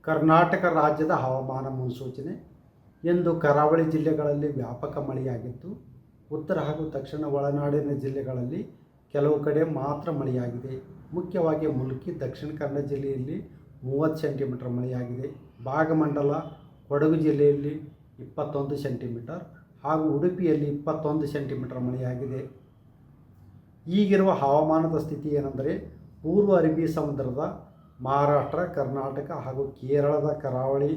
ಕರ್ನಾಟಕ ರಾಜ್ಯದ ಹವಾಮಾನ ಮುನ್ಸೂಚನೆ. ಇಂದು ಕರಾವಳಿ ಜಿಲ್ಲೆಗಳಲ್ಲಿ ವ್ಯಾಪಕ ಮಳೆಯಾಗಿದ್ದು, ಉತ್ತರ ಹಾಗೂ ದಕ್ಷಿಣ ಒಳನಾಡಿನ ಜಿಲ್ಲೆಗಳಲ್ಲಿ ಕೆಲವು ಕಡೆ ಮಾತ್ರ ಮಳೆಯಾಗಿದೆ. ಮುಖ್ಯವಾಗಿ ಮುಲ್ಕಿ, ದಕ್ಷಿಣ ಕನ್ನಡ ಜಿಲ್ಲೆಯಲ್ಲಿ 30 ಸೆಂಟಿಮೀಟರ್ ಮಳೆಯಾಗಿದೆ. ಭಾಗಮಂಡಲ, ಕೊಡಗು ಜಿಲ್ಲೆಯಲ್ಲಿ 21 ಸೆಂಟಿಮೀಟರ್ ಹಾಗೂ ಉಡುಪಿಯಲ್ಲಿ 21 ಸೆಂಟಿಮೀಟರ್ ಮಳೆಯಾಗಿದೆ. ಈಗಿರುವ ಹವಾಮಾನದ ಸ್ಥಿತಿ ಏನೆಂದರೆ, ಪೂರ್ವ ಅರಬ್ಬಿ ಸಮುದ್ರದ ಮಹಾರಾಷ್ಟ್ರ, ಕರ್ನಾಟಕ ಹಾಗೂ ಕೇರಳದ ಕರಾವಳಿ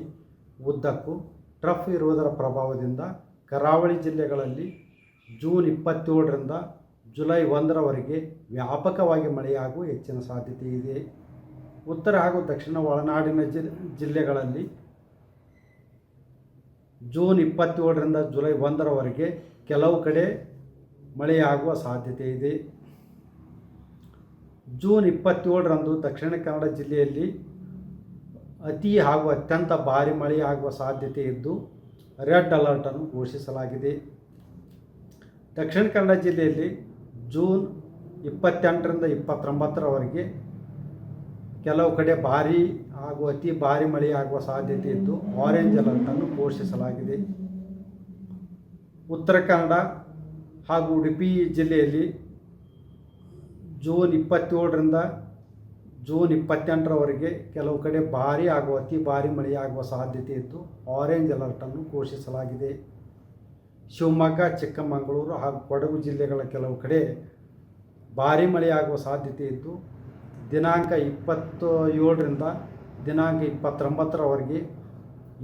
ಉದ್ದಕ್ಕೂ ಟ್ರಫ್ ಇರುವುದರ ಪ್ರಭಾವದಿಂದ ಕರಾವಳಿ ಜಿಲ್ಲೆಗಳಲ್ಲಿ ಜೂನ್ 27ರಿಂದ ಜುಲೈ 1ರವರೆಗೆ ವ್ಯಾಪಕವಾಗಿ ಮಳೆಯಾಗುವ ಹೆಚ್ಚಿನ ಸಾಧ್ಯತೆ ಇದೆ. ಉತ್ತರ ಹಾಗೂ ದಕ್ಷಿಣ ಒಳನಾಡಿನ ಜಿಲ್ಲೆಗಳಲ್ಲಿ ಜೂನ್ 27ರಿಂದ ಜುಲೈ 1ರವರೆಗೆ ಕೆಲವು ಕಡೆ ಮಳೆಯಾಗುವ ಸಾಧ್ಯತೆ ಇದೆ. ಜೂನ್ 27ರಂದು ದಕ್ಷಿಣ ಕನ್ನಡ ಜಿಲ್ಲೆಯಲ್ಲಿ ಅತಿ ಹಾಗೂ ಅತ್ಯಂತ ಭಾರಿ ಮಳೆಯಾಗುವ ಸಾಧ್ಯತೆ ಇದ್ದು, ರೆಡ್ ಅಲರ್ಟನ್ನು ಘೋಷಿಸಲಾಗಿದೆ. ದಕ್ಷಿಣ ಕನ್ನಡ ಜಿಲ್ಲೆಯಲ್ಲಿ ಜೂನ್ 28ರಿಂದ 29ರವರೆಗೆ ಕೆಲವು ಕಡೆ ಭಾರಿ ಹಾಗೂ ಅತಿ ಭಾರಿ ಮಳೆಯಾಗುವ ಸಾಧ್ಯತೆ ಇದ್ದು, ಆರೆಂಜ್ ಅಲರ್ಟನ್ನು ಘೋಷಿಸಲಾಗಿದೆ. ಉತ್ತರ ಕನ್ನಡ ಹಾಗೂ ಉಡುಪಿ ಜಿಲ್ಲೆಯಲ್ಲಿ ಜೂನ್ 27ರಿಂದ ಜೂನ್ 28ರವರೆಗೆ ಕೆಲವು ಕಡೆ ಭಾರಿ ಹಾಗೂ ಅತಿ ಭಾರಿ ಮಳೆಯಾಗುವ ಸಾಧ್ಯತೆ ಇದ್ದು, ಆರೆಂಜ್ ಅಲರ್ಟನ್ನು ಘೋಷಿಸಲಾಗಿದೆ. ಶಿವಮೊಗ್ಗ, ಚಿಕ್ಕಮಗಳೂರು ಹಾಗೂ ಕೊಡಗು ಜಿಲ್ಲೆಗಳ ಕೆಲವು ಕಡೆ ಭಾರಿ ಮಳೆಯಾಗುವ ಸಾಧ್ಯತೆ ಇದ್ದು, ದಿನಾಂಕ 27ರಿಂದ ದಿನಾಂಕ 29ರವರೆಗೆ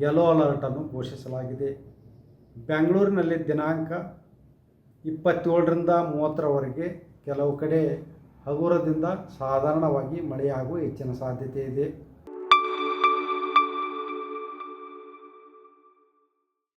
ಯೆಲ್ಲೋ ಅಲರ್ಟನ್ನು ಘೋಷಿಸಲಾಗಿದೆ. ಬೆಂಗಳೂರಿನಲ್ಲಿ ದಿನಾಂಕ 27ರಿಂದ 30ರವರೆಗೆ ಕೆಲವು ಕಡೆ ಹಗುರದಿಂದ ಸಾಧಾರಣವಾಗಿ ಮಳೆಯಾಗುವ ಹೆಚ್ಚಿನ ಸಾಧ್ಯತೆ ಇದೆ.